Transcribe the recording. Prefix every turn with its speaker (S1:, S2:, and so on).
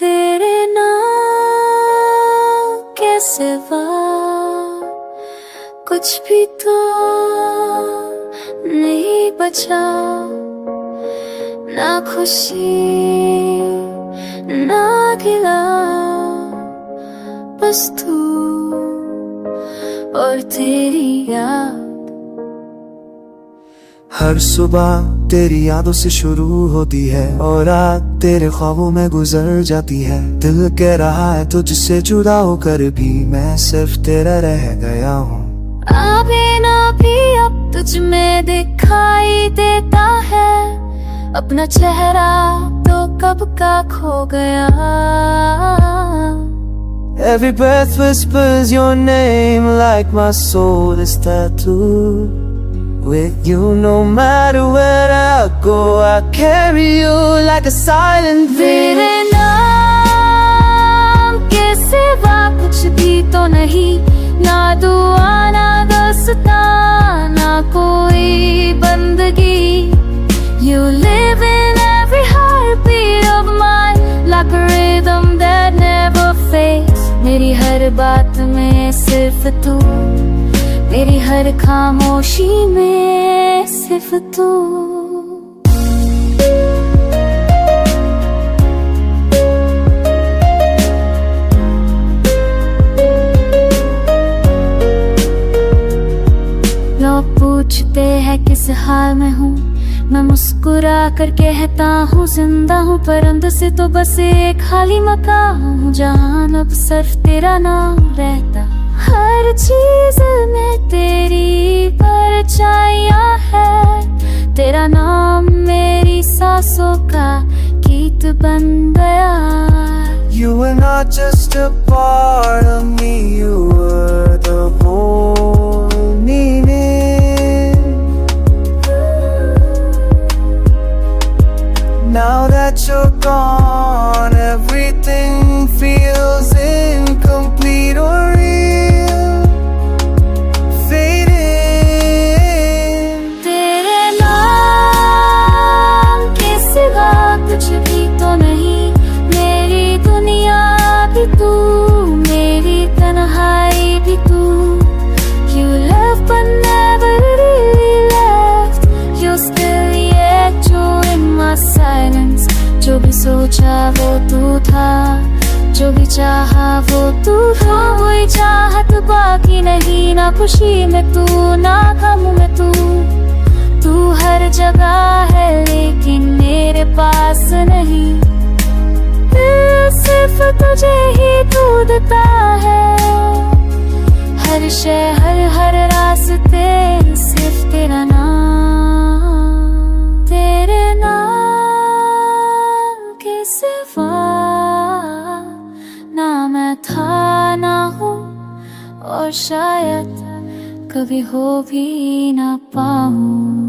S1: तेरे नाम के सिवा कुछ भी तो नहीं बचा, ना खुशी ना गिला, बस तू और तेरी याद।
S2: हर सुबह तेरी यादों से शुरू होती है और रात तेरे ख्वाबों में गुजर जाती है। दिल कह रहा है तुझसे जुदा होकर भी मैं सिर्फ तेरा रह गया हूँ।
S1: अभी ना भी अब तुझ में दिखाई देता है, अपना चेहरा तो कब का खो गया।
S2: Every breath whispers your name like my soul is tattooed with you. No matter where I go, I carry you like a silent veil.
S1: तेरे नाम के सिवा कुछ भी तो नहीं, ना दुआ ना दस्ता ना कोई बंदगी। You live in every heartbeat of mine like a rhythm that never fades. मेरी हर बात में सिर्फ तू, मेरी हर खामोशी में सिर्फ तू। लोग पूछते हैं किस हाल में हूँ, मैं मुस्कुरा कर कहता हूँ जिंदा हूँ, पर अंदर से तो बस एक खाली मकान हूँ जहाँ अब सिर्फ तेरा नाम रहता। हर चीज में तेरी परछाइयाँ है, तेरा नाम मेरी सांसों का गीत बन गया।
S2: You were not just a part of me, you were the whole meaning. Now that you're gone, everything feels incomplete or real, fading.
S1: तेरे नाम के सिवा कुछ भी तो नहीं, मेरी दुनिया भी तू, मेरी तन्हाई भी तू। You left but never really left, you're still the echo in my silence। जो भी सोचा वो तू था, जो भी चाहा वो तू था। कोई चाहत बाकी नहीं, ना खुशी में तू ना गम में तू। तू हर जगह है लेकिन मेरे पास नहीं, सिर्फ तुझे ही ढूंढता है। हर शहर हर रास्ते सिर्फ तेरा नाम, तेरे नाम के सिवा ना मैं था ना हूँ, और शायद कभी हो भी ना पाऊँ।